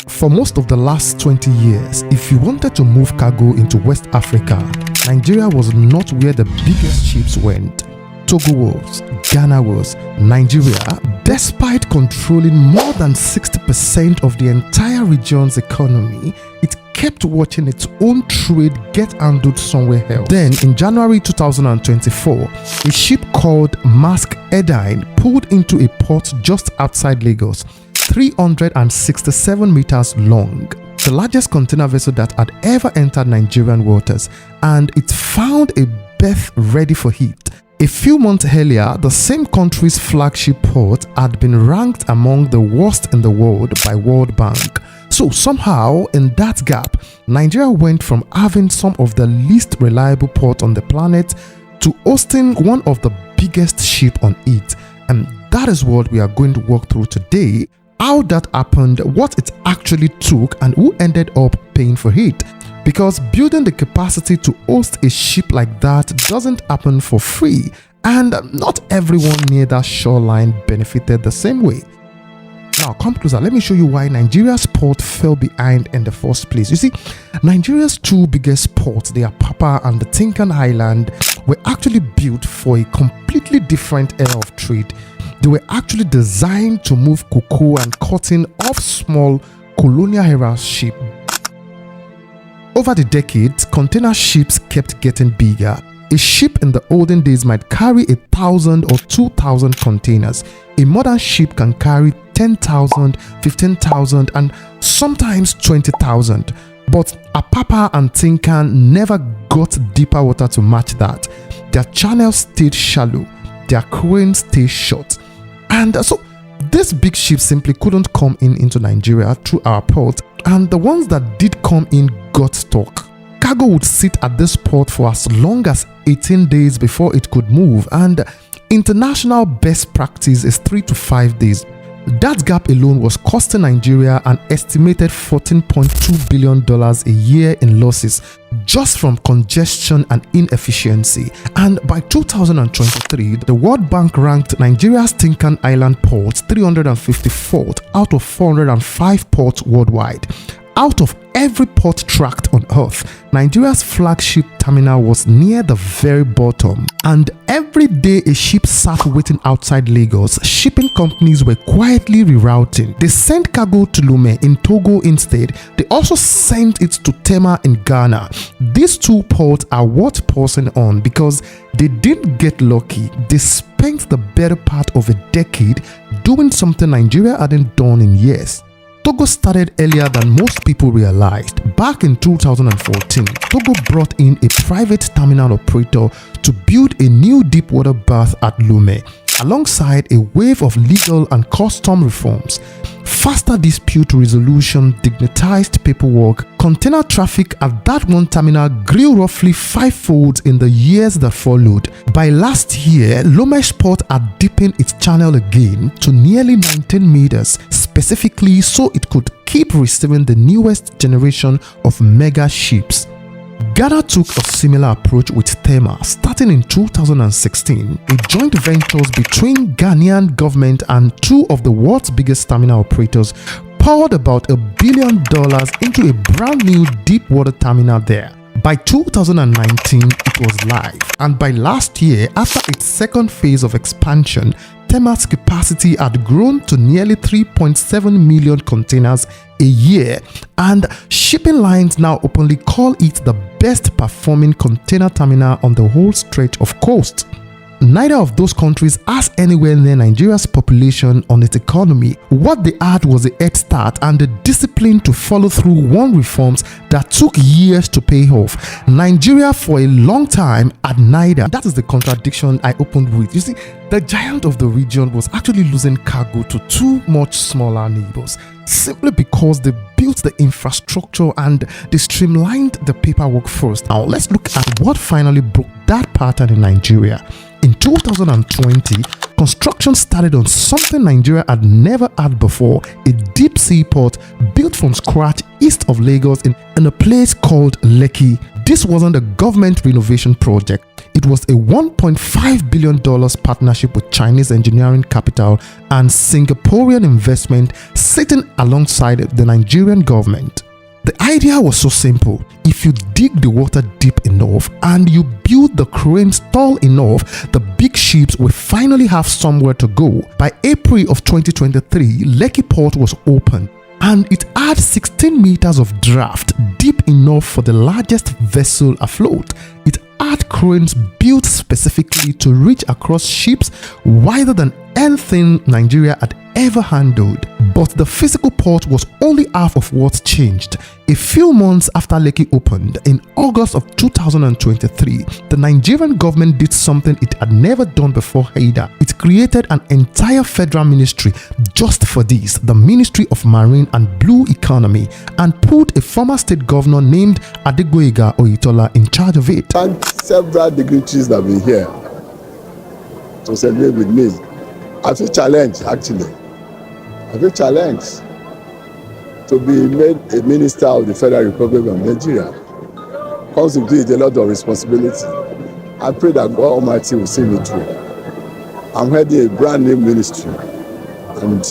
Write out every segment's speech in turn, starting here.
For most of the last 20 years, if you wanted to move cargo into West Africa, Nigeria was not where the biggest ships went. Togo was, Ghana was, Nigeria, despite controlling more than 60% of the entire region's economy, it kept watching its own trade get handled somewhere else. Then, in January 2024, a ship called Maersk Edine pulled into a port just outside Lagos, 367 meters long, the largest container vessel that had ever entered Nigerian waters, and it found a berth ready for heat. A few months earlier, the same country's flagship port had been ranked among the worst in the world by World Bank. So somehow, in that gap, Nigeria went from having some of the least reliable ports on the planet to hosting one of the biggest ships on it. And that is what we are going to walk through today. How that happened, what it actually took, and who ended up paying for it. Because building the capacity to host a ship like that doesn't happen for free, and not everyone near that shoreline benefited the same way. Now come closer, let me show you why Nigeria's port fell behind in the first place. You see, Nigeria's two biggest ports, the Apapa and the Tinkan Island, were actually built for a completely different era of trade. They were actually designed to move cocoa and cotton off small colonial era ships. Over the decades, container ships kept getting bigger. A ship in the olden days might carry 1,000 or 2,000 containers. A modern ship can carry 10,000, 15,000, and sometimes 20,000. But Apapa and Tinkan never got deeper water to match that. Their channels stayed shallow, their cranes stayed short. And so these big ships simply couldn't come into Nigeria through our port, and the ones that did come in got stuck. Cargo would sit at this port for as long as 18 days before it could move, and international best practice is 3 to 5 days. That gap alone was costing Nigeria an estimated $14.2 billion a year in losses just from congestion and inefficiency. And by 2023, the World Bank ranked Nigeria's Tinkan Island ports 354th out of 405 ports worldwide. Out of every port tract on earth, Nigeria's flagship terminal was near the very bottom. And every day a ship sat waiting outside Lagos, shipping companies were quietly rerouting. They sent cargo to Lome in Togo instead. They also sent it to Tema in Ghana. These two ports are worth pausing on because they didn't get lucky. They spent the better part of a decade doing something Nigeria hadn't done in years. Togo started earlier than most people realized. Back in 2014, Togo brought in a private terminal operator to build a new deepwater berth at Lome, alongside a wave of legal and custom reforms. Faster dispute resolution, dignitized paperwork, container traffic at that one terminal grew roughly 5-fold in the years that followed. By last year, Lome's port had deepened its channel again to nearly 19 meters, specifically so it could keep receiving the newest generation of mega ships. Ghana took a similar approach with Tema starting in 2016, a joint venture between Ghanaian government and two of the world's biggest terminal operators poured about $1 billion into a brand new deep water terminal there. By 2019, it was live, and by last year, after its second phase of expansion, Tema's capacity had grown to nearly 3.7 million containers a year, and shipping lines now openly call it the best performing container terminal on the whole stretch of coast. Neither of those countries has anywhere near Nigeria's population on its economy. What they had was a head start and the discipline to follow through on reforms that took years to pay off. Nigeria for a long time had neither. That is the contradiction I opened with. You see, the giant of the region was actually losing cargo to two much smaller neighbors, simply because they built the infrastructure and they streamlined the paperwork first. Now let's look at what finally broke that pattern in Nigeria. In 2020, construction started on something Nigeria had never had before, a deep sea port built from scratch east of Lagos in a place called Lekki. This wasn't a government renovation project. It was a $1.5 billion partnership with Chinese engineering capital and Singaporean investment sitting alongside the Nigerian government. The idea was so simple. If you dig the water deep enough and you build the cranes tall enough, the big ships will finally have somewhere to go. By April of 2023, Lekki Port was open, and it had 16 meters of draft, deep enough for the largest vessel afloat. It had cranes built specifically to reach across ships wider than anything Nigeria had ever handled. But the physical port was only half of what changed. A few months after Lekki opened, in August of 2023, the Nigerian government did something it had never done before either. It created an entire federal ministry just for this, the Ministry of Marine and Blue Economy, and put a former state governor named Adegboyega Oyitola in charge of it. And several dignitaries that have been here to celebrate with me. I feel challenged, actually. I feel challenged to be made a minister of the Federal Republic of Nigeria. Comes with it a lot of responsibility. I pray that God Almighty will see me through. I'm heading a brand new ministry, and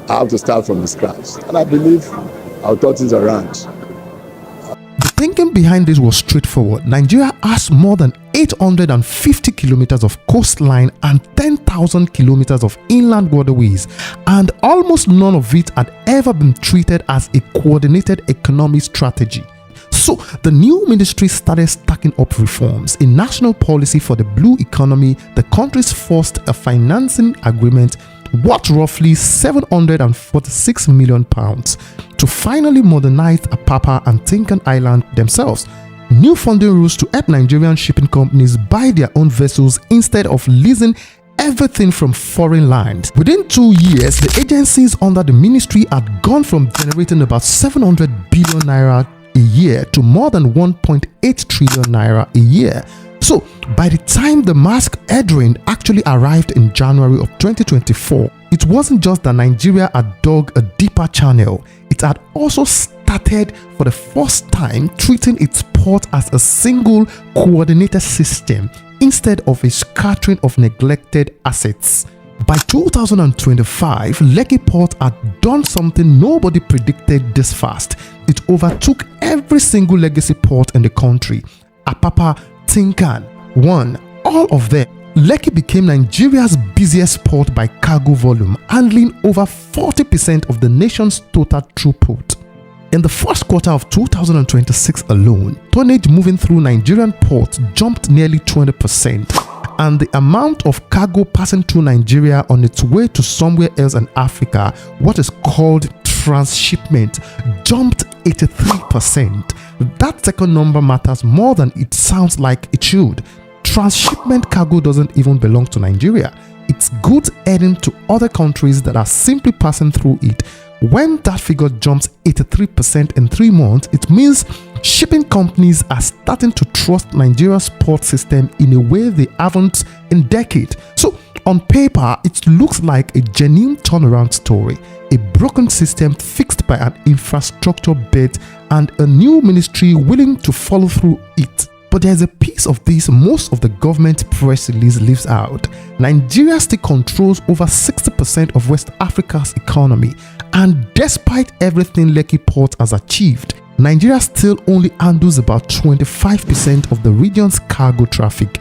I have to start from the scratch. And I believe I'll turn things around. The thinking behind this was straightforward. Nigeria has more than 850 kilometers of coastline and 10,000 kilometers of inland waterways, and almost none of it had ever been treated as a coordinated economic strategy. So the new ministry started stacking up reforms, a national policy for the blue economy, the country's first a financing agreement worth roughly £746 million to finally modernize Apapa and Tinkan Island themselves. New funding rules to help Nigerian shipping companies buy their own vessels instead of leasing everything from foreign lands. Within 2 years, the agencies under the ministry had gone from generating about 700 billion naira a year to more than 1.8 trillion naira a year. So, by the time the mask headwind actually arrived in January of 2024, it wasn't just that Nigeria had dug a deeper channel, it had also started for the first time treating its port as a single coordinated system instead of a scattering of neglected assets. By 2025, Lekki Port had done something nobody predicted this fast. It overtook every single legacy port in the country. Apapa, Tinkan, all of them. Lekki became Nigeria's busiest port by cargo volume, handling over 40% of the nation's total throughput. In the first quarter of 2026 alone, tonnage moving through Nigerian ports jumped nearly 20%, and the amount of cargo passing through Nigeria on its way to somewhere else in Africa, what is called transshipment, jumped 83%. That second number matters more than it sounds like it should. Transshipment cargo doesn't even belong to Nigeria. It's goods heading to other countries that are simply passing through it. When that figure jumps 83% in 3 months, it means shipping companies are starting to trust Nigeria's port system in a way they haven't in decades. So, on paper, it looks like a genuine turnaround story, a broken system fixed by an infrastructure bet and a new ministry willing to follow through it. But there's a piece of this most of the government press release leaves out. Nigeria still controls over 60% of West Africa's economy, and despite everything Lekki Port has achieved, Nigeria still only handles about 25% of the region's cargo traffic.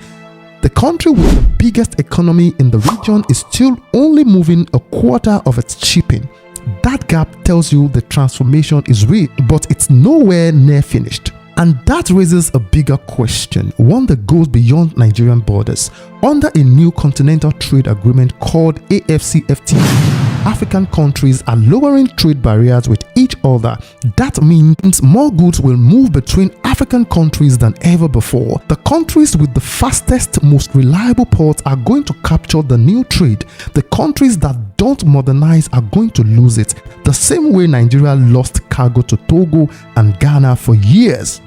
The country with the biggest economy in the region is still only moving a quarter of its shipping. That gap tells you the transformation is real, but it's nowhere near finished. And that raises a bigger question, one that goes beyond Nigerian borders. Under a new continental trade agreement called AfCFTA, African countries are lowering trade barriers with each other. That means more goods will move between African countries than ever before. The countries with the fastest, most reliable ports are going to capture the new trade. The countries that don't modernize are going to lose it, the same way Nigeria lost cargo to Togo and Ghana for years.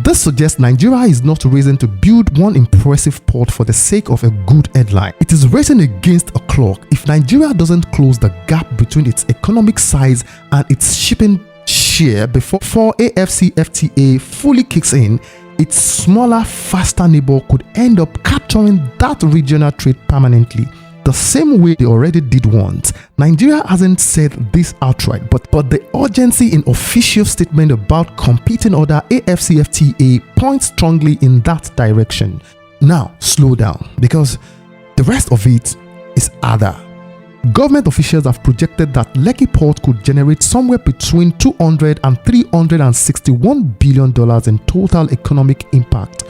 This suggests Nigeria is not racing to build one impressive port for the sake of a good headline. It is racing against a clock. If Nigeria doesn't close the gap between its economic size and its shipping share before AfCFTA fully kicks in, its smaller, faster neighbor could end up capturing that regional trade permanently, the same way they already did once. Nigeria hasn't said this outright, but the urgency in official statement about competing under AFCFTA points strongly in that direction. Now, slow down, because the rest of it is other. Government officials have projected that Lekki Port could generate somewhere between $200 and $361 billion in total economic impact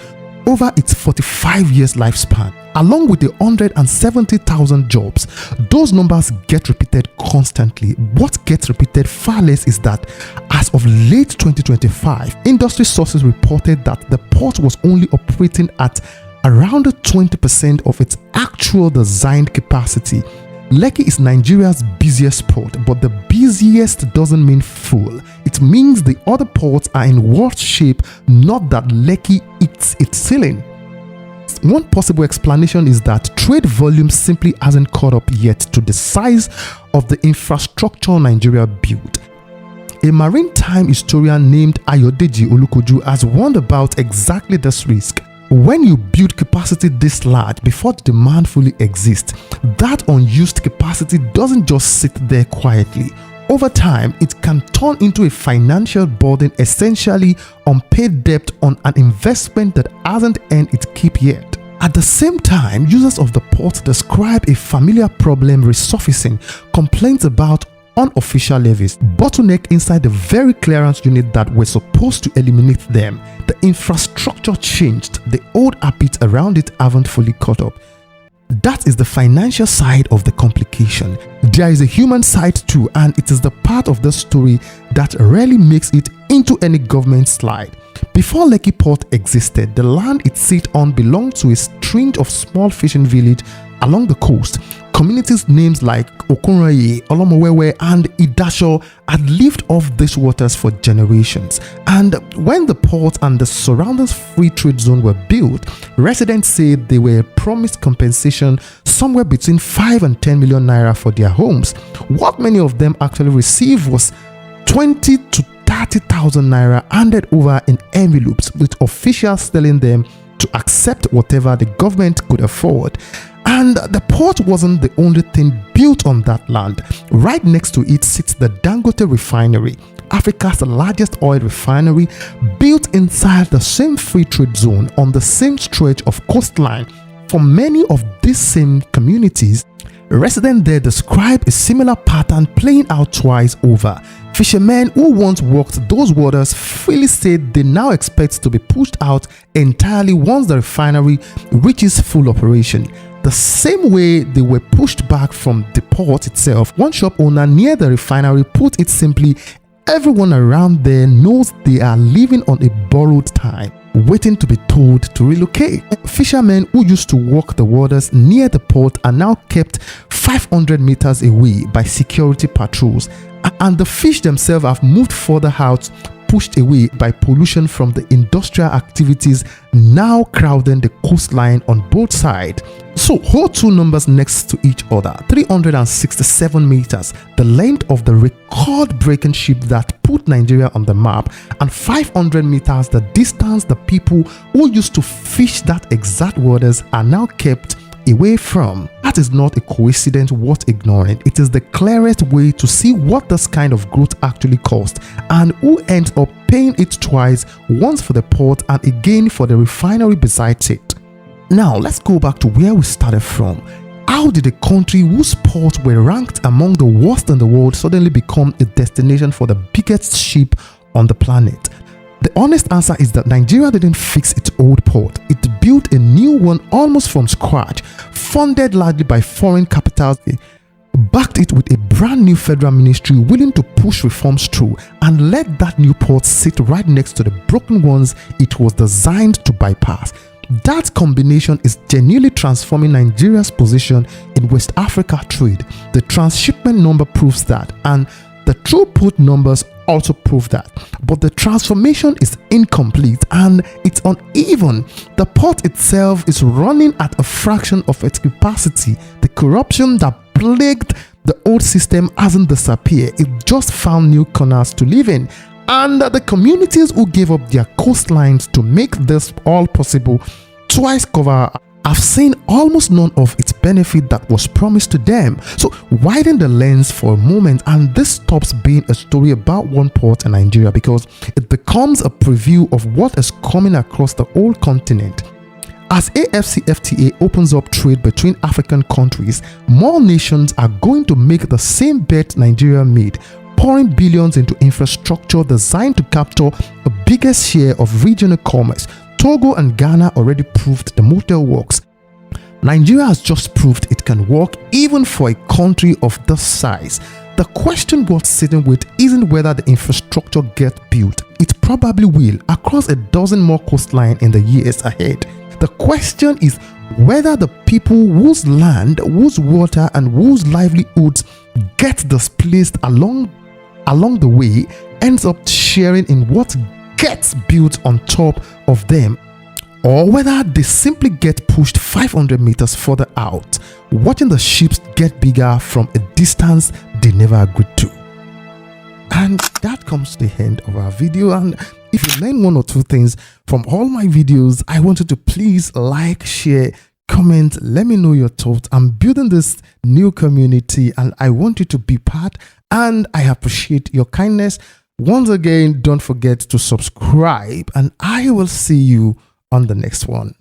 over its 45 years lifespan, along with the 170,000 jobs. Those numbers get repeated constantly. What gets repeated far less is that as of late 2025, industry sources reported that the port was only operating at around 20% of its actual designed capacity. Lekki is Nigeria's busiest port, but the busiest doesn't mean full. It means the other ports are in worse shape, not that Lekki eats its ceiling. One possible explanation is that trade volume simply hasn't caught up yet to the size of the infrastructure Nigeria built. A maritime historian named Ayodeji Olukoju has warned about exactly this risk. When you build capacity this large before the demand fully exists, that unused capacity doesn't just sit there quietly. Over time, it can turn into a financial burden, essentially unpaid debt on an investment that hasn't earned its keep yet. At the same time, users of the port describe a familiar problem resurfacing: complaints about unofficial levies, bottleneck inside the very clearance unit that were supposed to eliminate them. The infrastructure changed, the old habits around it haven't fully caught up. That is the financial side of the complication. There is a human side too, and it is the part of the story that rarely makes it into any government slide. Before Lekki Port existed, the land it sits on belonged to a string of small fishing villages along the coast. Communities names like Okunraye, Olomowewe, and Idasho had lived off these waters for generations. And when the port and the surrounding free trade zone were built, residents said they were promised compensation somewhere between 5 and 10 million naira for their homes. What many of them actually received was 20 to 30,000 naira handed over in envelopes, with officials telling them to accept whatever the government could afford. And the port wasn't the only thing built on that land. Right next to it sits the Dangote refinery, Africa's largest oil refinery, built inside the same free trade zone on the same stretch of coastline. For many of these same communities, residents there describe a similar pattern playing out twice over. Fishermen who once walked those waters freely said they now expect to be pushed out entirely once the refinery reaches full operation. The same way they were pushed back from the port itself, one shop owner near the refinery put it simply: everyone around there knows they are living on a borrowed time, waiting to be told to relocate. Fishermen who used to walk the waters near the port are now kept 500 meters away by security patrols, and the fish themselves have moved further out, pushed away by pollution from the industrial activities now crowding the coastline on both sides. So hold two numbers next to each other: 367 meters, the length of the record-breaking ship that put Nigeria on the map, and 500 meters, the distance the people who used to fish that exact waters are now kept away from. That is not a coincidence worth ignoring. It is the clearest way to see what this kind of growth actually cost, and who ends up paying it twice, once for the port and again for the refinery besides it. Now let's go back to where we started from. How did a country whose ports were ranked among the worst in the world suddenly become a destination for the biggest ship on the planet? The honest answer is that Nigeria didn't fix its old port. It built a new one almost from scratch, funded largely by foreign capitals, backed it with a brand new federal ministry willing to push reforms through, and let that new port sit right next to the broken ones it was designed to bypass. That combination is genuinely transforming Nigeria's position in West Africa trade. The transshipment number proves that, and the throughput numbers also prove that. But the transformation is incomplete and it's uneven. The port itself is running at a fraction of its capacity. The corruption that plagued the old system hasn't disappeared. It just found new corners to live in. And the communities who gave up their coastlines to make this all possible twice cover have seen almost none of its benefit that was promised to them. So widen the lens for a moment, and this stops being a story about one port in Nigeria because it becomes a preview of what is coming across the whole continent. As AfCFTA opens up trade between African countries, more nations are going to make the same bet Nigeria made, pouring billions into infrastructure designed to capture the biggest share of regional commerce. Togo and Ghana already proved the model works. Nigeria has just proved it can work even for a country of this size. The question worth sitting with isn't whether the infrastructure gets built. It probably will across a dozen more coastlines in the years ahead. The question is whether the people whose land, whose water, and whose livelihoods get displaced along the way ends up sharing in what gets built on top of them, or whether they simply get pushed 500 meters further out, watching the ships get bigger from a distance they never agreed to. And that comes to the end of our video. And if you learn one or two things from all my videos, I want you to please like, share, comment, let me know your thoughts. I'm building this new community and I want you to be part, and I appreciate your kindness. Once again, don't forget to subscribe, and I will see you on the next one.